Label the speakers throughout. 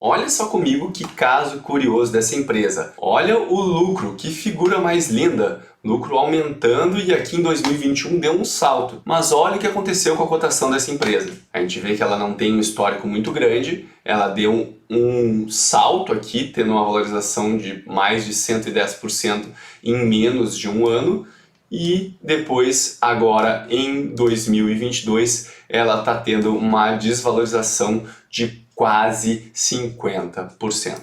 Speaker 1: Olha só comigo que caso curioso dessa empresa. Olha o lucro, que figura mais linda. Lucro aumentando e aqui em 2021 deu um salto. Mas olha o que aconteceu com a cotação dessa empresa. A gente vê que ela não tem um histórico muito grande, ela deu um salto aqui, tendo uma valorização de mais de 110% em menos de um ano. E depois, agora em 2022, ela está tendo uma desvalorização de quase 50%.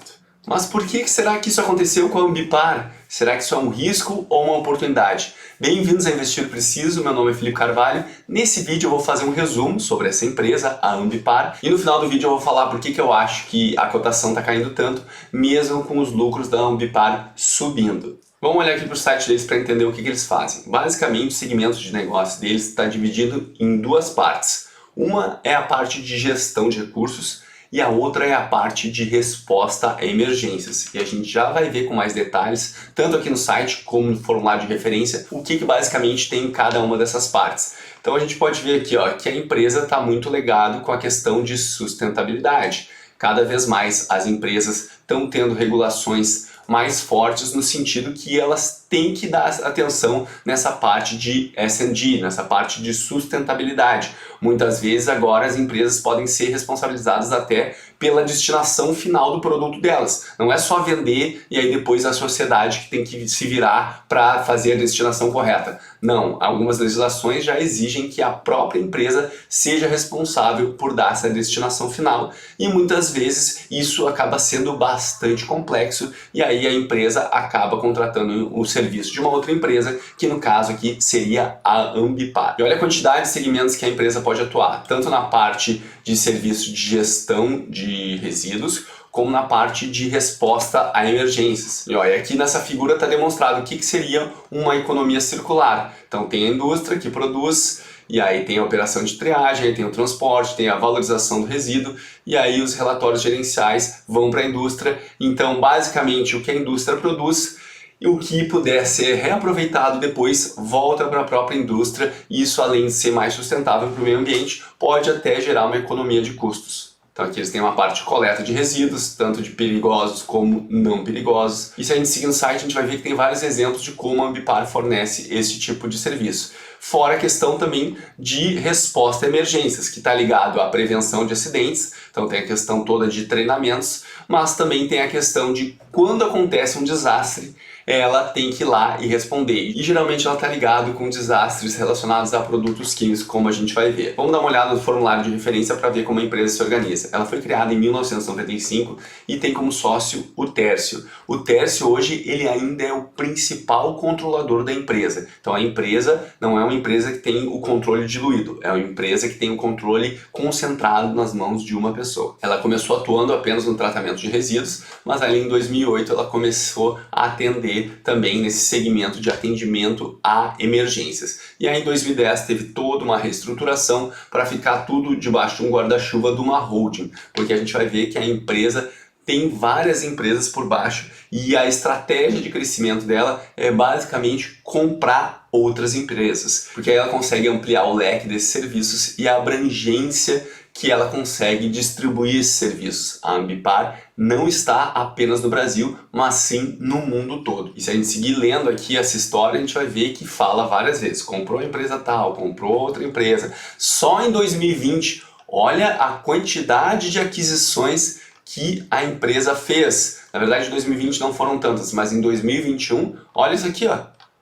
Speaker 1: Mas por que será que isso aconteceu com a Ambipar? Será que isso é um risco ou uma oportunidade? Bem-vindos a Investir Preciso, meu nome é Felipe Carvalho. Nesse vídeo eu vou fazer um resumo sobre essa empresa, a Ambipar, e no final do vídeo eu vou falar por que eu acho que a cotação está caindo tanto, mesmo com os lucros da Ambipar subindo. Vamos olhar aqui para o site deles para entender o que eles fazem. Basicamente, o segmento de negócio deles está dividido em duas partes. Uma é a parte de gestão de recursos e a outra é a parte de resposta a emergências. E a gente já vai ver com mais detalhes, tanto aqui no site como no formulário de referência, o que basicamente tem em cada uma dessas partes. Então a gente pode ver aqui que a empresa está muito ligada com a questão de sustentabilidade. Cada vez mais as empresas estão tendo regulações mais fortes no sentido que elas têm que dar atenção nessa parte de S&G, nessa parte de sustentabilidade. Muitas vezes agora as empresas podem ser responsabilizadas até pela destinação final do produto delas. Não é só vender e aí depois a sociedade que tem que se virar para fazer a destinação correta. Não, algumas legislações já exigem que a própria empresa seja responsável por dar essa destinação final e muitas vezes isso acaba sendo bastante complexo e aí a empresa acaba contratando o serviço de uma outra empresa, que no caso aqui seria a Ambipar. E olha a quantidade de segmentos que a empresa pode atuar, tanto na parte de serviço de gestão de resíduos, como na parte de resposta a emergências. E olha, aqui nessa figura está demonstrado o que seria uma economia circular. Então tem a indústria que produz, e aí tem a operação de triagem, aí tem o transporte, tem a valorização do resíduo, e aí os relatórios gerenciais vão para a indústria. Então, basicamente, o que a indústria produz e o que puder ser reaproveitado depois volta para a própria indústria, e isso, além de ser mais sustentável para o meio ambiente, pode até gerar uma economia de custos. Então aqui eles têm uma parte de coleta de resíduos, tanto de perigosos como não perigosos. E se a gente seguir no site, a gente vai ver que tem vários exemplos de como a Ambipar fornece esse tipo de serviço. Fora a questão também de resposta a emergências, que está ligado à prevenção de acidentes, então tem a questão toda de treinamentos, mas também tem a questão de quando acontece um desastre, ela tem que ir lá e responder. E geralmente ela está ligada com desastres relacionados a produtos químicos, como a gente vai ver. Vamos dar uma olhada no formulário de referência para ver como a empresa se organiza. Ela foi criada em 1995 e tem como sócio o Tércio. O Tércio hoje ele ainda é o principal controlador da empresa. Então a empresa não é uma empresa que tem o controle diluído, é uma empresa que tem o controle concentrado nas mãos de uma pessoa. Ela começou atuando apenas no tratamento de resíduos, mas ali em 2008 ela começou a atender também nesse segmento de atendimento a emergências. E aí em 2010 teve toda uma reestruturação para ficar tudo debaixo de um guarda-chuva de uma holding, porque a gente vai ver que a empresa tem várias empresas por baixo e a estratégia de crescimento dela é basicamente comprar outras empresas, porque aí ela consegue ampliar o leque desses serviços e a abrangência que ela consegue distribuir esses serviços. A Ambipar não está apenas no Brasil, mas sim no mundo todo. E se a gente seguir lendo aqui essa história, a gente vai ver que fala várias vezes. Comprou a empresa tal, comprou outra empresa. Só em 2020, olha a quantidade de aquisições que a empresa fez. Na verdade, em 2020 não foram tantas, mas em 2021, olha isso aqui,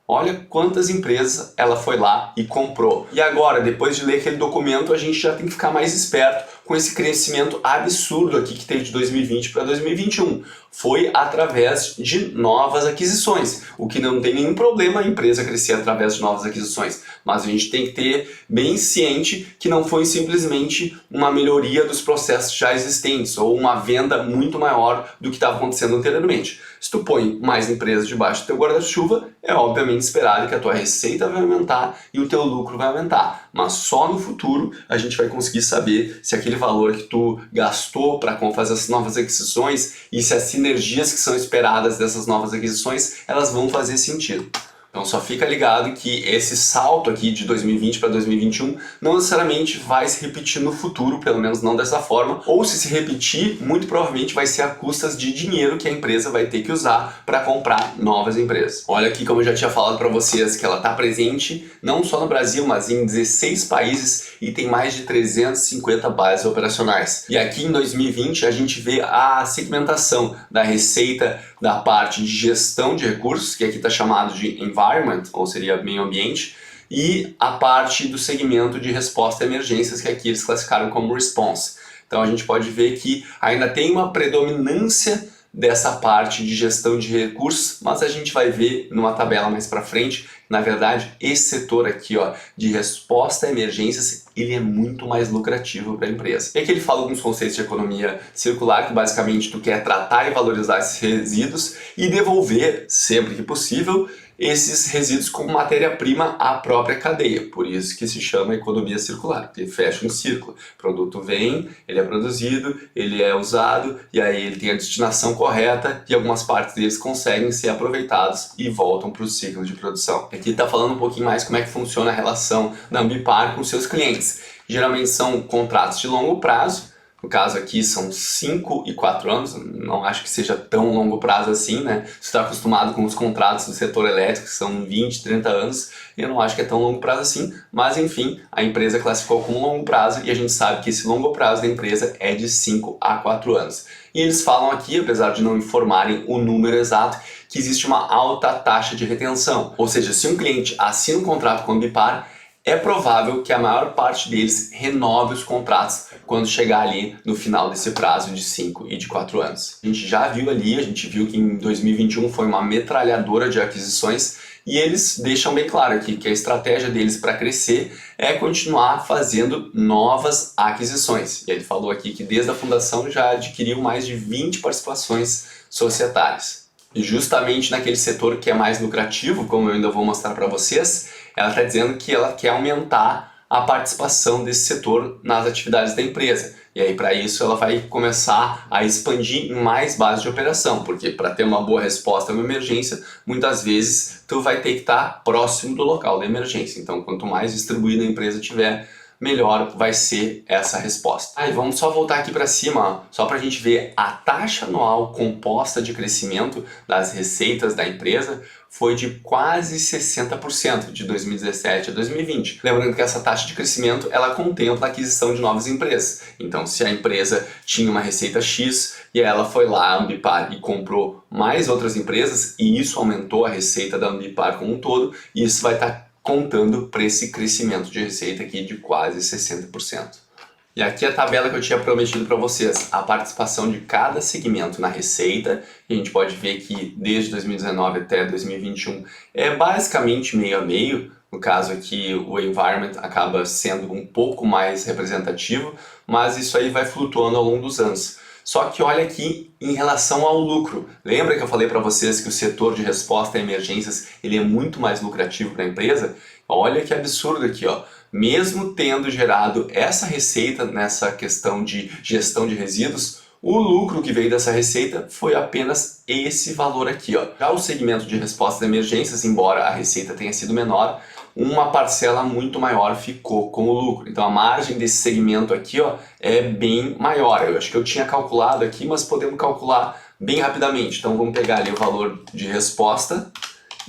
Speaker 1: olha quantas empresas ela foi lá e comprou. E agora, depois de ler aquele documento, a gente já tem que ficar mais esperto com esse crescimento absurdo aqui que teve de 2020 para 2021. Foi através de novas aquisições, o que não tem nenhum problema a empresa crescer através de novas aquisições, mas a gente tem que ter bem ciente que não foi simplesmente uma melhoria dos processos já existentes ou uma venda muito maior do que estava acontecendo anteriormente. Se tu põe mais empresas debaixo do teu guarda-chuva, é obviamente esperado que a tua receita vai aumentar e o teu lucro vai aumentar, mas só no futuro a gente vai conseguir saber se aquele valor que tu gastou para fazer essas novas aquisições e se as sinergias que são esperadas dessas novas aquisições, elas vão fazer sentido. Então só fica ligado que esse salto aqui de 2020 para 2021 não necessariamente vai se repetir no futuro, pelo menos não dessa forma, ou se repetir, muito provavelmente vai ser a custas de dinheiro que a empresa vai ter que usar para comprar novas empresas. Olha aqui como eu já tinha falado para vocês que ela está presente não só no Brasil, mas em 16 países e tem mais de 350 bases operacionais. E aqui em 2020 a gente vê a segmentação da receita da parte de gestão de recursos, que aqui está chamado de environment, ou seria meio ambiente, e a parte do segmento de resposta a emergências, que aqui eles classificaram como response. Então a gente pode ver que ainda tem uma predominância dessa parte de gestão de recursos, mas a gente vai ver numa tabela mais para frente, na verdade, esse setor aqui, ó, de resposta a emergências, ele é muito mais lucrativo para a empresa. E aqui ele fala alguns conceitos de economia circular, que basicamente tu quer tratar e valorizar esses resíduos e devolver, sempre que possível, esses resíduos como matéria-prima à própria cadeia. Por isso que se chama economia circular, porque fecha um círculo. O produto vem, ele é produzido, ele é usado, e aí ele tem a destinação correta e algumas partes deles conseguem ser aproveitados e voltam para o ciclo de produção. Aqui está falando um pouquinho mais como é que funciona a relação da Ambipar com seus clientes. Geralmente são contratos de longo prazo. No caso aqui são 5 e 4 anos, não acho que seja tão longo prazo assim, né? Você está acostumado com os contratos do setor elétrico, que são 20, 30 anos, eu não acho que é tão longo prazo assim, mas enfim, a empresa classificou como longo prazo e a gente sabe que esse longo prazo da empresa é de 5 a 4 anos. E eles falam aqui, apesar de não informarem o número exato, que existe uma alta taxa de retenção. Ou seja, se um cliente assina um contrato com a Ambipar, é provável que a maior parte deles renove os contratos quando chegar ali no final desse prazo de 5 e de 4 anos. A gente já viu ali, a gente viu que em 2021 foi uma metralhadora de aquisições e eles deixam bem claro aqui que a estratégia deles para crescer é continuar fazendo novas aquisições. E ele falou aqui que desde a fundação já adquiriu mais de 20 participações societárias. E justamente naquele setor que é mais lucrativo, como eu ainda vou mostrar para vocês, ela está dizendo que ela quer aumentar a participação desse setor nas atividades da empresa. E aí para isso ela vai começar a expandir em mais bases de operação, porque para ter uma boa resposta a uma emergência, muitas vezes tu vai ter que estar próximo do local da emergência. Então quanto mais distribuída a empresa tiver, melhor vai ser essa resposta. E vamos só voltar aqui para cima, ó, só para a gente ver a taxa anual composta de crescimento das receitas da empresa foi de quase 60% de 2017 a 2020. Lembrando que essa taxa de crescimento ela contempla a aquisição de novas empresas. Então, se a empresa tinha uma receita X e ela foi lá, a Ambipar, e comprou mais outras empresas e isso aumentou a receita da Ambipar como um todo, isso vai estar contando para esse crescimento de receita aqui de quase 60%. E aqui a tabela que eu tinha prometido para vocês, a participação de cada segmento na receita, e a gente pode ver que desde 2019 até 2021 é basicamente meio a meio, no caso aqui o environment acaba sendo um pouco mais representativo, mas isso aí vai flutuando ao longo dos anos. Só que olha aqui em relação ao lucro. Lembra que eu falei para vocês que o setor de resposta a emergências ele é muito mais lucrativo para a empresa? Olha que absurdo aqui, ó. Mesmo tendo gerado essa receita nessa questão de gestão de resíduos, o lucro que veio dessa receita foi apenas esse valor aqui, ó. Já o segmento de resposta a emergências, embora a receita tenha sido menor, uma parcela muito maior ficou como lucro. Então a margem desse segmento aqui, ó, é bem maior. Eu acho que eu tinha calculado aqui, mas podemos calcular bem rapidamente. Então vamos pegar ali o valor de resposta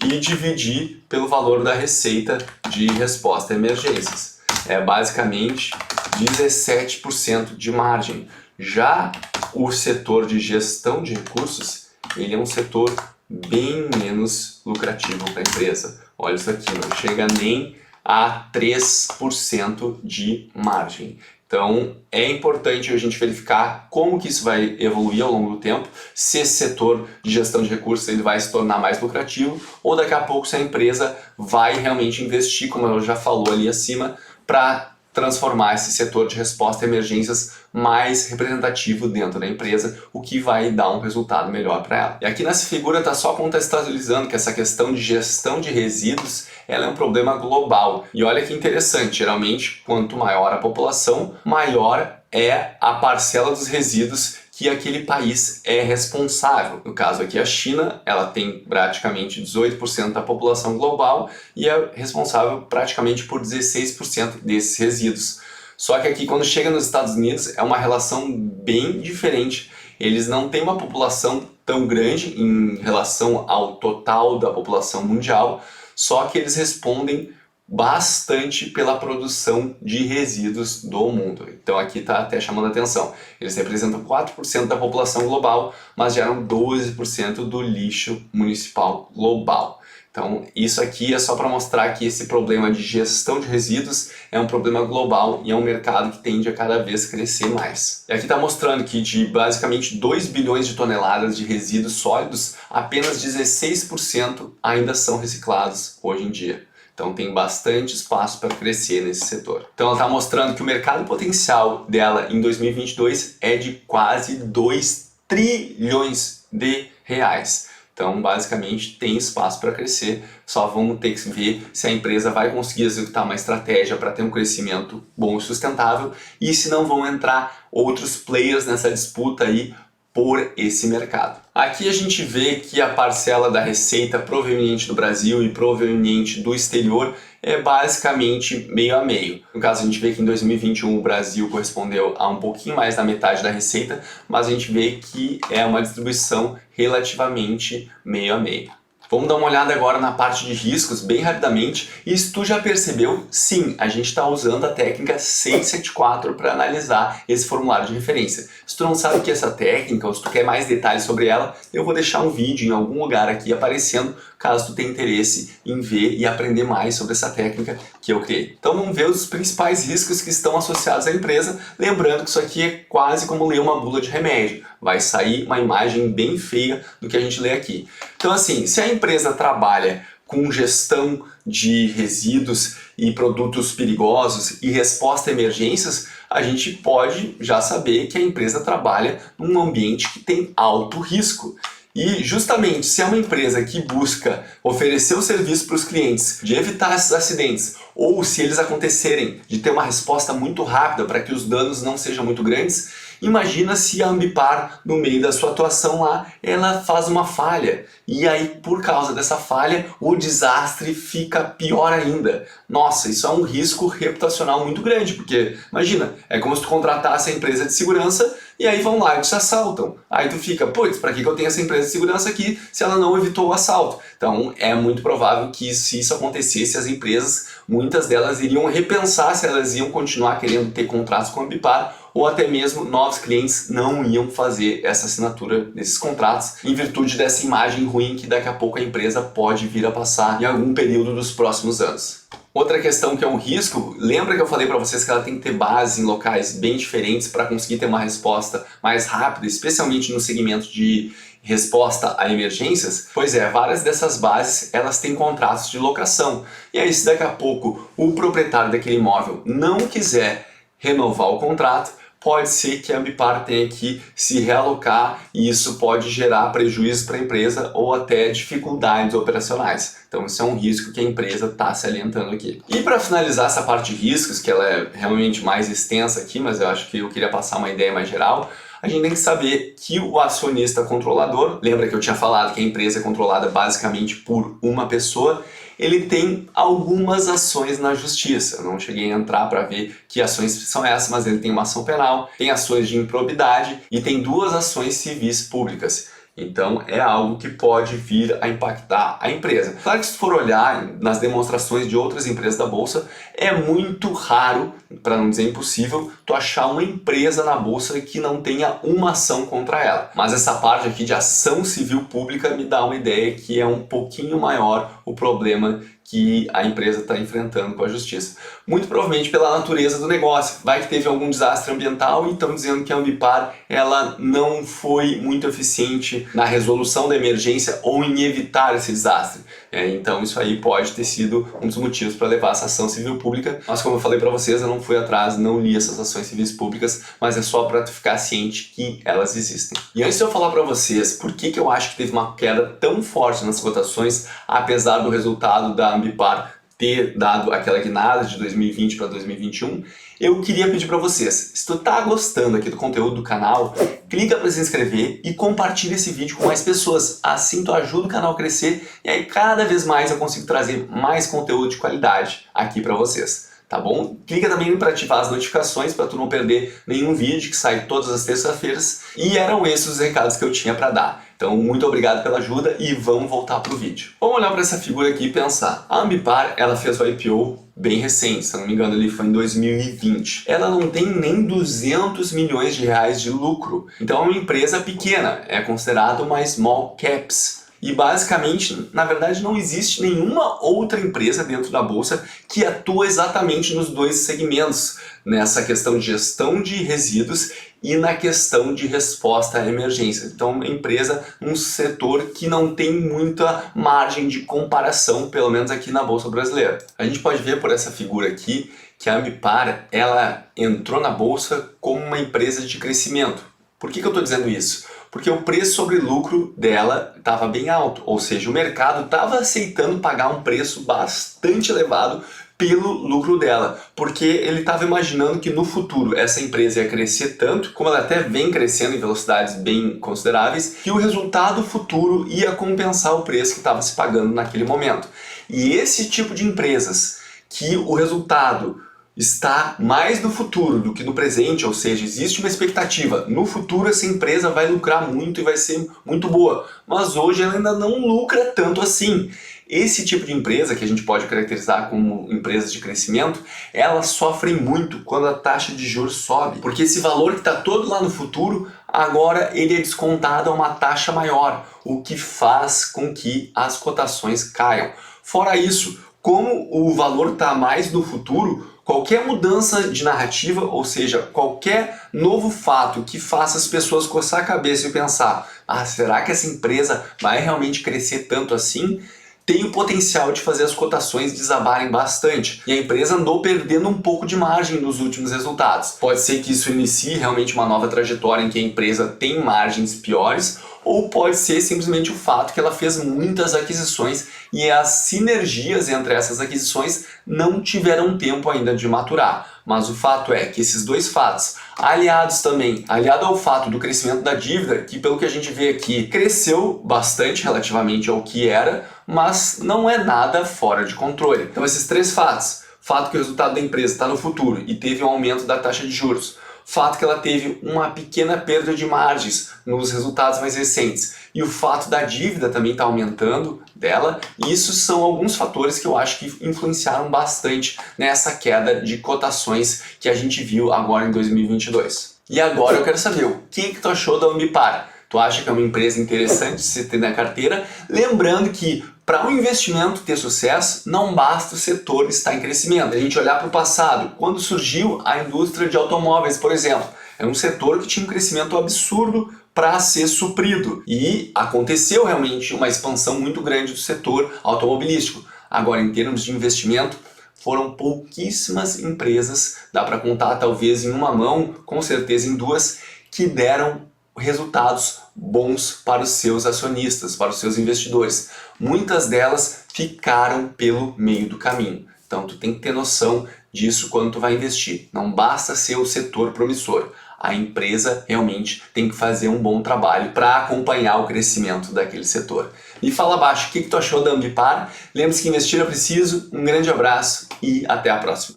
Speaker 1: e dividir pelo valor da receita de resposta a emergências. É basicamente 17% de margem. Já o setor de gestão de recursos, ele é um setor bem menos lucrativo para a empresa. Olha isso aqui, não chega nem a 3% de margem. Então é importante a gente verificar como que isso vai evoluir ao longo do tempo, se esse setor de gestão de recursos ele vai se tornar mais lucrativo ou daqui a pouco se a empresa vai realmente investir, como ela já falou ali acima, para transformar esse setor de resposta a emergências mais representativo dentro da empresa, o que vai dar um resultado melhor para ela. E aqui nessa figura está só contextualizando que essa questão de gestão de resíduos ela é um problema global. E olha que interessante, geralmente quanto maior a população, maior é a parcela dos resíduos que aquele país é responsável. No caso aqui a China, ela tem praticamente 18% da população global e é responsável praticamente por 16% desses resíduos. Só que aqui quando chega nos Estados Unidos é uma relação bem diferente. Eles não têm uma população tão grande em relação ao total da população mundial, só que eles respondem bastante pela produção de resíduos do mundo. Então aqui está até chamando a atenção. Eles representam 4% da população global, mas geram 12% do lixo municipal global. Então isso aqui é só para mostrar que esse problema de gestão de resíduos é um problema global e é um mercado que tende a cada vez crescer mais. E aqui está mostrando que de basicamente 2 bilhões de toneladas de resíduos sólidos, apenas 16% ainda são reciclados hoje em dia. Então tem bastante espaço para crescer nesse setor. Então ela está mostrando que o mercado potencial dela em 2022 é de quase 2 trilhões de reais. Então basicamente tem espaço para crescer, só vamos ter que ver se a empresa vai conseguir executar uma estratégia para ter um crescimento bom e sustentável e se não vão entrar outros players nessa disputa aí por esse mercado. Aqui a gente vê que a parcela da receita proveniente do Brasil e proveniente do exterior é basicamente meio a meio. No caso, a gente vê que em 2021 o Brasil correspondeu a um pouquinho mais da metade da receita, mas a gente vê que é uma distribuição relativamente meio a meio. Vamos dar uma olhada agora na parte de riscos bem rapidamente e se tu já percebeu, sim, a gente está usando a técnica 674 para analisar esse formulário de referência. Se tu não sabe o que é essa técnica ou se tu quer mais detalhes sobre ela, eu vou deixar um vídeo em algum lugar aqui aparecendo caso tu tenha interesse em ver e aprender mais sobre essa técnica que eu criei. Então vamos ver os principais riscos que estão associados à empresa, lembrando que isso aqui é quase como ler uma bula de remédio. Vai sair uma imagem bem feia do que a gente lê aqui. Então assim, se a empresa trabalha com gestão de resíduos e produtos perigosos e resposta a emergências, a gente pode já saber que a empresa trabalha num ambiente que tem alto risco. E justamente se é uma empresa que busca oferecer o serviço para os clientes, de evitar esses acidentes, ou se eles acontecerem, de ter uma resposta muito rápida para que os danos não sejam muito grandes, imagina se a Ambipar, no meio da sua atuação lá, ela faz uma falha. E aí, por causa dessa falha, o desastre fica pior ainda. Nossa, isso é um risco reputacional muito grande, porque, imagina, é como se tu contratasse a empresa de segurança e aí vão lá e te assaltam. Aí tu fica, putz, para que eu tenho essa empresa de segurança aqui se ela não evitou o assalto? Então é muito provável que se isso acontecesse, as empresas, muitas delas iriam repensar se elas iam continuar querendo ter contratos com a Ambipar ou até mesmo novos clientes não iam fazer essa assinatura desses contratos em virtude dessa imagem ruim que daqui a pouco a empresa pode vir a passar em algum período dos próximos anos. Outra questão que é um risco, lembra que eu falei para vocês que ela tem que ter base em locais bem diferentes para conseguir ter uma resposta mais rápida, especialmente no segmento de resposta a emergências? Pois é, várias dessas bases elas têm contratos de locação. E aí se daqui a pouco o proprietário daquele imóvel não quiser renovar o contrato, pode ser que a Ambipar tenha que se realocar e isso pode gerar prejuízo para a empresa ou até dificuldades operacionais. Então isso é um risco que a empresa está se alientando aqui. E para finalizar essa parte de riscos, que ela é realmente mais extensa aqui, mas eu acho que eu queria passar uma ideia mais geral, a gente tem que saber que o acionista controlador, lembra que eu tinha falado que a empresa é controlada basicamente por uma pessoa, ele tem algumas ações na justiça. Eu não cheguei a entrar para ver que ações são essas, mas ele tem uma ação penal, tem ações de improbidade e tem 2 ações civis públicas. Então é algo que pode vir a impactar a empresa. Claro que se for olhar nas demonstrações de outras empresas da Bolsa, é muito raro, para não dizer impossível, tu achar uma empresa na Bolsa que não tenha uma ação contra ela. Mas essa parte aqui de ação civil pública me dá uma ideia que é um pouquinho maior o problema que a empresa está enfrentando com a justiça. Muito provavelmente pela natureza do negócio. Vai que teve algum desastre ambiental e estão dizendo que a Ambipar ela não foi muito eficiente na resolução da emergência ou em evitar esse desastre. Então isso aí pode ter sido um dos motivos para levar essa ação civil pública. Mas como eu falei para vocês, eu não fui atrás, não li essas ações civis públicas, mas é só para tu ficar ciente que elas existem. E antes de eu falar para vocês por que eu acho que teve uma queda tão forte nas cotações, apesar do resultado da Ambipar ter dado aquela guinada de 2020 para 2021, Eu queria pedir para vocês, se tu tá gostando aqui do conteúdo do canal, clica para se inscrever e compartilha esse vídeo com mais pessoas. Assim tu ajuda o canal a crescer e aí cada vez mais eu consigo trazer mais conteúdo de qualidade aqui para vocês. Tá bom? Clica também para ativar as notificações para tu não perder nenhum vídeo que sai todas as terças-feiras. E eram esses os recados que eu tinha para dar. Então, muito obrigado pela ajuda e vamos voltar pro vídeo. Vamos olhar para essa figura aqui e pensar. A Ambipar, ela fez o IPO bem recente, se eu não me engano, ele foi em 2020. Ela não tem nem 200 milhões de reais de lucro. Então, é uma empresa pequena, é considerada uma small caps. E basicamente, na verdade, não existe nenhuma outra empresa dentro da bolsa que atua exatamente nos dois segmentos, nessa questão de gestão de resíduos e na questão de resposta à emergência. Então, uma empresa, um setor que não tem muita margem de comparação, pelo menos aqui na bolsa brasileira. A gente pode ver por essa figura aqui que a Ambipar, ela entrou na bolsa como uma empresa de crescimento. Por que eu estou dizendo isso? Porque o preço sobre lucro dela estava bem alto, ou seja, o mercado estava aceitando pagar um preço bastante elevado pelo lucro dela, porque ele estava imaginando que no futuro essa empresa ia crescer tanto, como ela até vem crescendo em velocidades bem consideráveis, que o resultado futuro ia compensar o preço que estava se pagando naquele momento. E esse tipo de empresas que o resultado está mais no futuro do que no presente, ou seja, existe uma expectativa. No futuro essa empresa vai lucrar muito e vai ser muito boa, mas hoje ela ainda não lucra tanto assim. Esse tipo de empresa, que a gente pode caracterizar como empresas de crescimento, elas sofrem muito quando a taxa de juros sobe, porque esse valor que está todo lá no futuro, agora ele é descontado a uma taxa maior, o que faz com que as cotações caiam. Fora isso, como o valor está mais no futuro, qualquer mudança de narrativa, ou seja, qualquer novo fato que faça as pessoas coçar a cabeça e pensar: ah, será que essa empresa vai realmente crescer tanto assim? Tem o potencial de fazer as cotações desabarem bastante. E a empresa andou perdendo um pouco de margem nos últimos resultados. Pode ser que isso inicie realmente uma nova trajetória em que a empresa tem margens piores, ou pode ser simplesmente o fato que ela fez muitas aquisições e as sinergias entre essas aquisições não tiveram tempo ainda de maturar. Mas o fato é que esses dois fatos, aliado ao fato do crescimento da dívida, que pelo que a gente vê aqui, cresceu bastante relativamente ao que era, mas não é nada fora de controle. Então esses três fatos, fato que o resultado da empresa está no futuro e teve um aumento da taxa de juros, fato que ela teve uma pequena perda de margens nos resultados mais recentes e o fato da dívida também estar aumentando dela, isso são alguns fatores que eu acho que influenciaram bastante nessa queda de cotações que a gente viu agora em 2022. E agora eu quero saber, o que tu achou da Ambipar? Tu acha que é uma empresa interessante de se ter na carteira? Lembrando que para um investimento ter sucesso, não basta o setor estar em crescimento. A gente olhar para o passado, quando surgiu a indústria de automóveis, por exemplo, é um setor que tinha um crescimento absurdo para ser suprido. E aconteceu realmente uma expansão muito grande do setor automobilístico. Agora, em termos de investimento, foram pouquíssimas empresas, dá para contar talvez em uma mão, com certeza em duas, que deram resultados bons para os seus acionistas, para os seus investidores. Muitas delas ficaram pelo meio do caminho. Então tu tem que ter noção disso quando tu vai investir. Não basta ser o setor promissor. A empresa realmente tem que fazer um bom trabalho para acompanhar o crescimento daquele setor. Me fala abaixo o que tu achou da Ambipar. Lembre-se que investir é preciso. Um grande abraço e até a próxima.